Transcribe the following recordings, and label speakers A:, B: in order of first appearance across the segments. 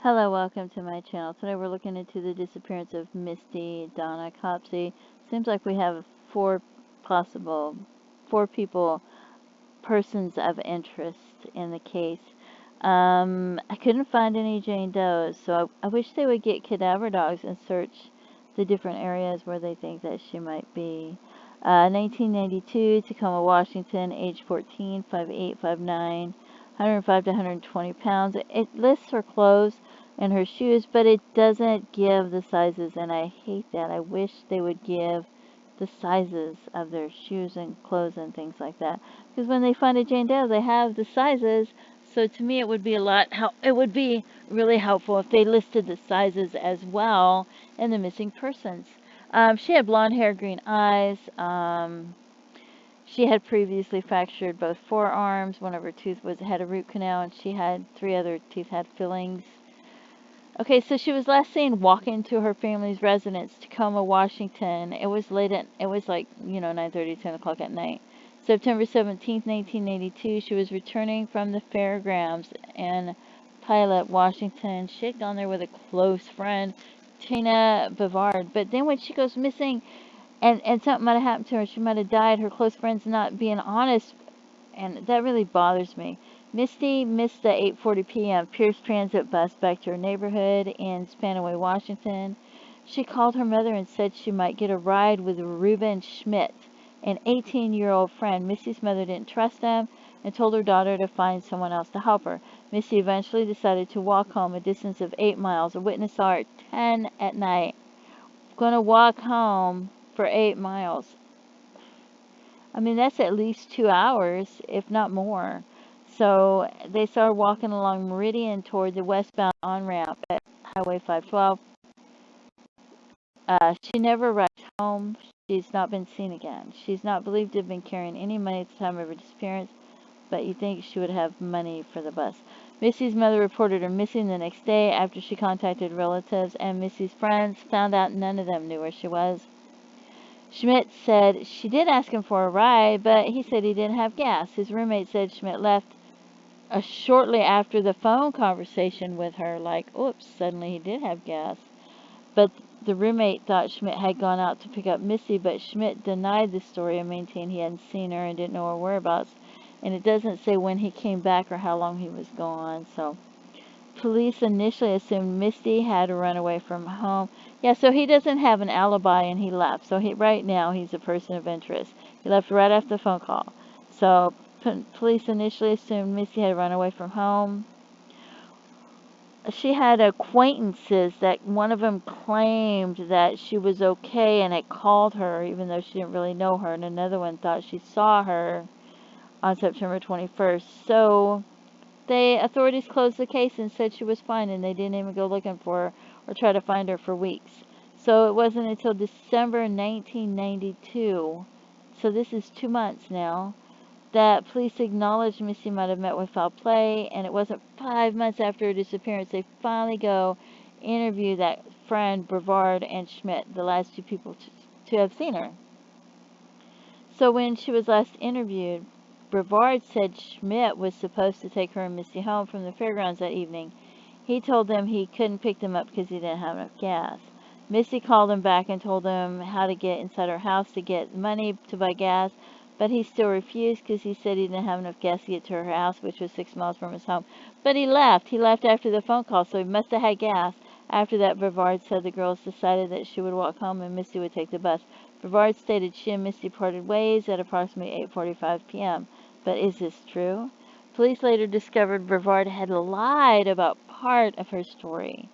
A: Hello, welcome to my channel. Today we're looking into the disappearance of Misty Donna Copsey. Seems like we have possible, four persons of interest in the case. I couldn't find any Jane Does, so I wish they would get cadaver dogs and search the different areas where they think that she might be. 1992, Tacoma, Washington, age 14, 5'8", 5'9", 105 to 120 pounds. It lists her clothes and her shoes, but it doesn't give the sizes, and I hate that. I wish they would give the sizes of their shoes and clothes and things like that. Because when they find a Jane Doe, they have the sizes. So to me, it would be it would be really helpful if they listed the sizes as well in the missing persons. She had blonde hair, green eyes. She had previously fractured both forearms. One of her teeth had a root canal, and she had 3 other teeth had fillings. Okay, so she was last seen walking to her family's residence, Tacoma, Washington. It was like, 9:30, 10 o'clock at night. September 17th, 1982, she was returning from the fairgrounds in Pilot, Washington. She had gone there with a close friend, Tina Bavard. But then when she goes missing, and something might have happened to her, she might have died, her close friend's not being honest, and that really bothers me. Misty missed the 8:40 p.m. Pierce Transit bus back to her neighborhood in Spanaway, Washington. She called her mother and said she might get a ride with Reuben Schmidt, an 18-year-old friend. Misty's mother didn't trust him and told her daughter to find someone else to help her. Misty eventually decided to walk home a distance of 8 miles. A witness saw her at 10 at night. Gonna walk home for 8 miles. I mean, that's at least 2 hours, if not more. So they saw her walking along Meridian toward the westbound on-ramp at Highway 512. She never arrived home. She's not been seen again. She's not believed to have been carrying any money at the time of her disappearance, but you think she would have money for the bus. Missy's mother reported her missing the next day after she contacted relatives, and Missy's friends found out none of them knew where she was. Schmidt said she did ask him for a ride, but he said he didn't have gas. His roommate said Schmidt left shortly after the phone conversation with her, like, oops, suddenly he did have gas. But the roommate thought Schmidt had gone out to pick up Missy, but Schmidt denied the story and maintained he hadn't seen her and didn't know her whereabouts. And it doesn't say when he came back or how long he was gone, so police initially assumed Misty had run away from home. Yeah, so he doesn't have an alibi and he left. So right now he's a person of interest. He left right after the phone call. So police initially assumed Misty had run away from home. She had acquaintances that one of them claimed that she was okay and had called her even though she didn't really know her, and another one thought she saw her on September 21st. So authorities closed the case and said she was fine, and they didn't even go looking for her or try to find her for weeks. So it wasn't until December 1992, so this is 2 months now, that police acknowledged Missy might have met with foul play, and it wasn't 5 months after her disappearance they finally go interview that friend, Brevard and Schmidt, the last 2 people to have seen her. So when she was last interviewed, Brevard said Schmidt was supposed to take her and Misty home from the fairgrounds that evening. He told them he couldn't pick them up because he didn't have enough gas. Misty called him back and told him how to get inside her house to get money to buy gas, but he still refused because he said he didn't have enough gas to get to her house, which was 6 miles from his home. But he left. He left after the phone call, so he must have had gas. After that, Brevard said the girls decided that she would walk home and Misty would take the bus. Brevard stated she and Misty parted ways at approximately 8:45 p.m. But is this true? Police later discovered Brevard had lied about part of her story.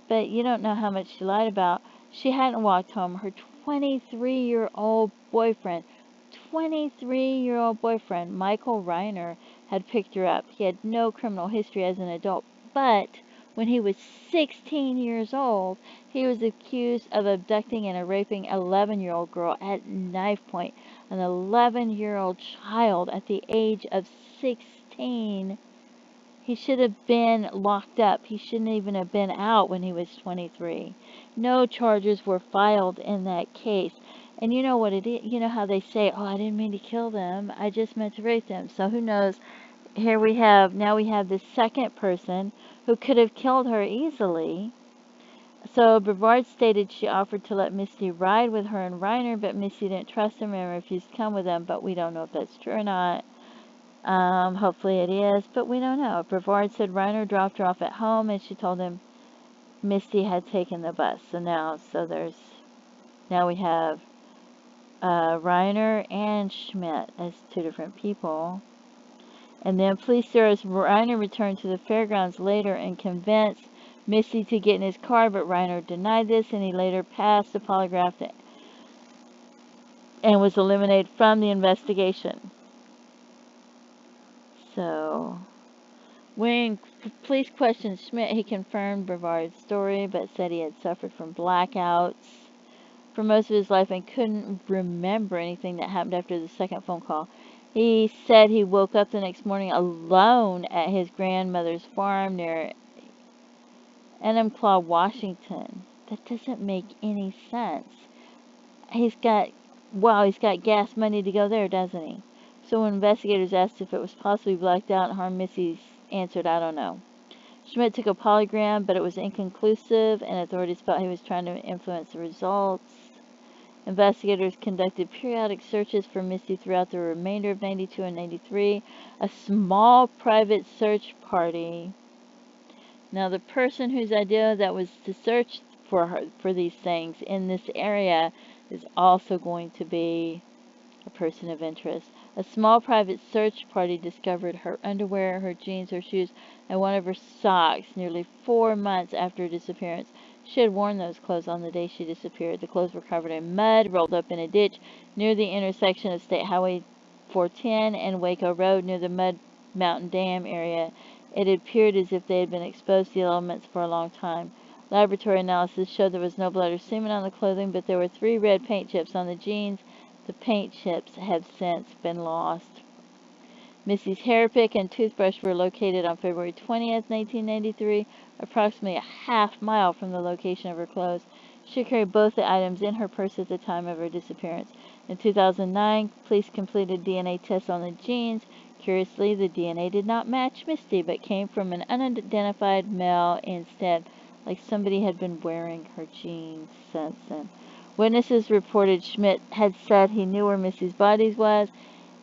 A: But you don't know how much she lied about. She hadn't walked home. Her 23-year-old boyfriend, 23-year-old boyfriend, Michael Reiner, had picked her up. He had no criminal history as an adult, but when he was 16 years old, he was accused of abducting and raping an 11-year-old girl at knife point. An 11-year-old child at the age of 16. He should have been locked up. He shouldn't even have been out when he was 23. No charges were filed in that case. And you know what it is? You know how they say, oh, I didn't mean to kill them. I just meant to rape them. So who knows? Here now we have the second person who could have killed her easily. So Brevard stated she offered to let Misty ride with her and Reiner, but Misty didn't trust him and refused to come with them, but we don't know if that's true or not. Hopefully it is, but we don't know. Brevard said Reiner dropped her off at home and she told him Misty had taken the bus. Now we have Reiner and Schmidt as two different people. And then police theorist Reiner returned to the fairgrounds later and convinced Misty to get in his car, but Reiner denied this, and he later passed a polygraph and was eliminated from the investigation. So, when police questioned Schmidt, he confirmed Brevard's story, but said he had suffered from blackouts for most of his life and couldn't remember anything that happened after the second phone call. He said he woke up the next morning alone at his grandmother's farm near Enumclaw, Washington. That doesn't make any sense. He's got, he's got gas money to go there, doesn't he? So when investigators asked if it was possibly blacked out and harmed, Missy answered, I don't know. Schmidt took a polygraph, but it was inconclusive, and authorities felt he was trying to influence the results. Investigators conducted periodic searches for Misty throughout the remainder of 92 and 93. A small private search party. Now, the person whose idea that was to search for these things in this area is also going to be a person of interest. A small private search party discovered her underwear, her jeans, her shoes, and one of her socks nearly 4 months after her disappearance. She had worn those clothes on the day she disappeared. The clothes were covered in mud, rolled up in a ditch near the intersection of State Highway 410 and Waco Road near the Mud Mountain Dam area. It appeared as if they had been exposed to the elements for a long time. Laboratory analysis showed there was no blood or semen on the clothing, but there were 3 red paint chips on the jeans. The paint chips have since been lost. Missy's hairpick and toothbrush were located on February 20th, 1993, approximately a half mile from the location of her clothes. She carried both the items in her purse at the time of her disappearance. In 2009, police completed DNA tests on the jeans. Curiously, the DNA did not match Misty, but came from an unidentified male instead, like somebody had been wearing her jeans since then. Witnesses reported Schmidt had said he knew where Missy's body was.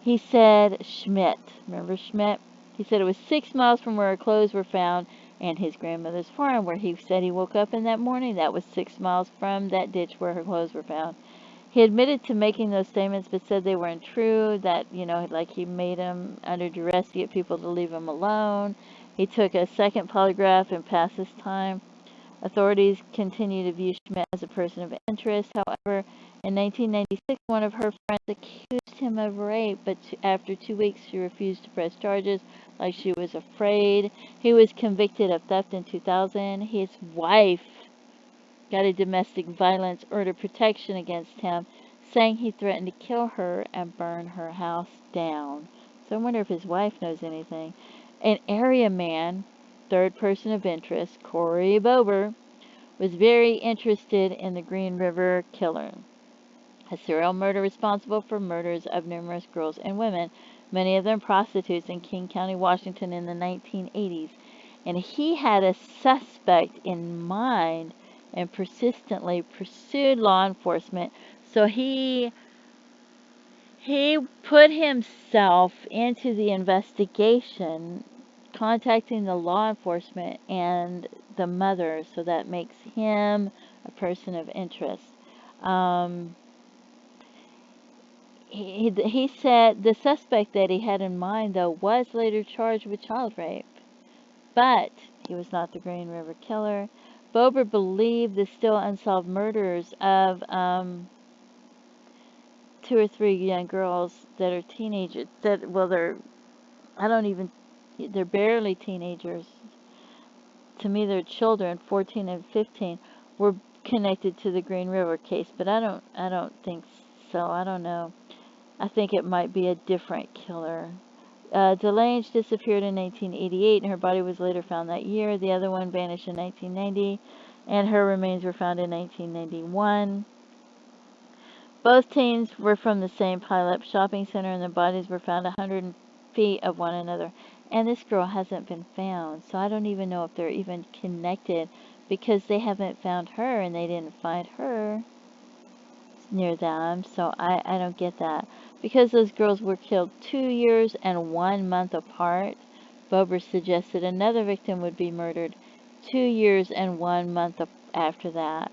A: He said Schmidt. Remember Schmidt? He said it was 6 miles from where her clothes were found and his grandmother's farm, where he said he woke up in that morning. That was 6 miles from that ditch where her clothes were found. He admitted to making those statements, but said they weren't true, that, like he made them under duress to get people to leave him alone. He took a second polygraph and passed his time. Authorities continue to view Schmidt as a person of interest. However, in 1996, one of her friends accused him of rape, but after 2 weeks, she refused to press charges, like she was afraid. He was convicted of theft in 2000. His wife got a domestic violence order protection against him, saying he threatened to kill her and burn her house down. So I wonder if his wife knows anything. An area man, third person of interest, Corey Bober, was very interested in the Green River Killer, a serial murder responsible for murders of numerous girls and women, many of them prostitutes, in King County, Washington in the 1980s. And he had a suspect in mind and persistently pursued law enforcement. So he put himself into the investigation, contacting the law enforcement and the mother, so that makes him a person of interest. He said the suspect that he had in mind, though, was later charged with child rape, but he was not the Green River Killer. Bober believed the still unsolved murders of 2 or 3 young girls that are teenagers. They're barely teenagers. To me, they're children, 14 and 15, were connected to the Green River case, but I don't think so. I don't know. I think it might be a different killer. DeLange disappeared in 1988, and her body was later found that year. The other one vanished in 1990, and her remains were found in 1991. Both teens were from the same Pile Up shopping center, and the bodies were found 100 feet of one another. And this girl hasn't been found, so I don't even know if they're even connected because they haven't found her and they didn't find her near them. So I don't get that. Because those girls were killed 2 years and 1 month apart, Bober suggested another victim would be murdered 2 years and 1 month after that.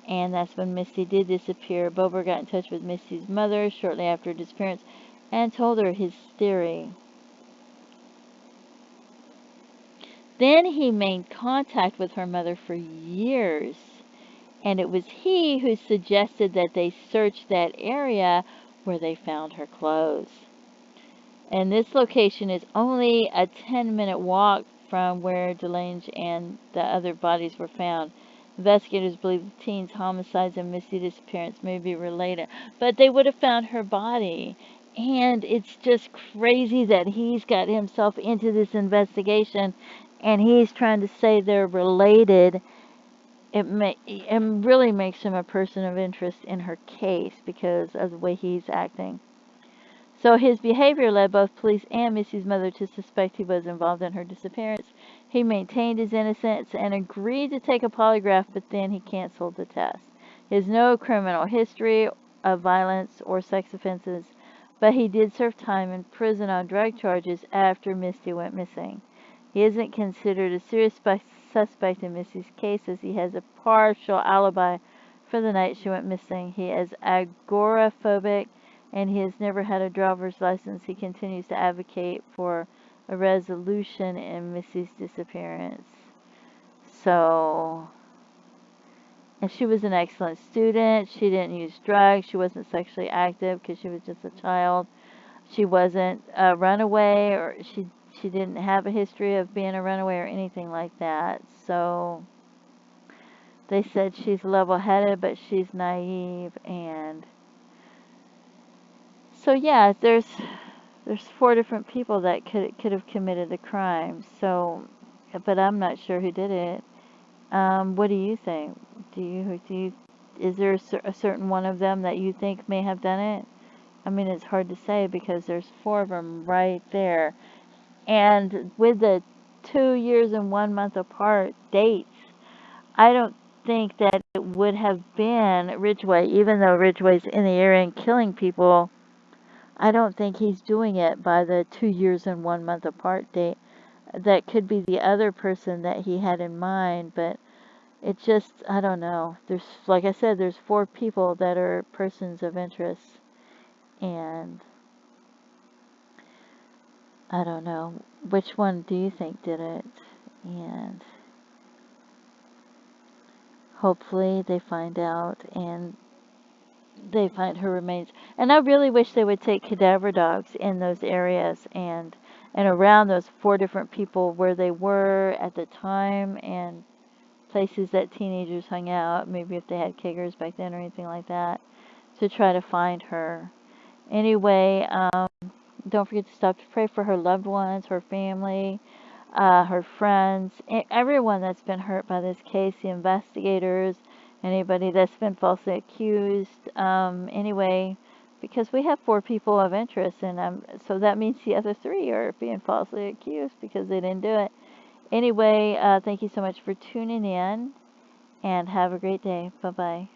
A: And that's when Misty did disappear. Bober got in touch with Misty's mother shortly after her disappearance and told her his theory. Then he made contact with her mother for years, and it was he who suggested that they search that area where they found her clothes. And this location is only a 10-minute walk from where DeLange and the other bodies were found. Investigators believe the teen's homicides and Misty disappearance may be related, but they would have found her body. And it's just crazy that he's got himself into this investigation and he's trying to say they're related. It really makes him a person of interest in her case because of the way he's acting. So his behavior led both police and Missy's mother to suspect he was involved in her disappearance. He maintained his innocence and agreed to take a polygraph, but then he canceled the test. He has no criminal history of violence or sex offenses, but he did serve time in prison on drug charges after Misty went missing. He isn't considered a serious suspect in Missy's case as he has a partial alibi for the night she went missing. He is agoraphobic and he has never had a driver's license. He continues to advocate for a resolution in Missy's disappearance. So, and she was an excellent student. She didn't use drugs. She wasn't sexually active because she was just a child. She wasn't a runaway, or she didn't have a history of being a runaway or anything like that. So they said she's level-headed, but she's naive. And so yeah, there's 4 different people that could have committed the crime. So, but I'm not sure who did it. What do you think? Is there a certain one of them that you think may have done it? I mean, it's hard to say because there's 4 of them right there. And with the 2 years and 1 month apart dates, I don't think that it would have been Ridgway, even though Ridgway's in the area and killing people. I don't think he's doing it by the 2 years and 1 month apart date. That could be the other person that he had in mind, but it just, I don't know. Like I said, there's 4 people that are persons of interest, and I don't know. Which one do you think did it? And hopefully they find out and they find her remains. And I really wish they would take cadaver dogs in those areas and around those 4 different people where they were at the time and places that teenagers hung out, maybe if they had keggers back then or anything like that, to try to find her. Anyway, don't forget to stop to pray for her loved ones, her family, her friends, everyone that's been hurt by this case, the investigators, anybody that's been falsely accused. Anyway, because we have 4 people of interest, and so that means the other 3 are being falsely accused because they didn't do it. Anyway, thank you so much for tuning in, and have a great day. Bye-bye.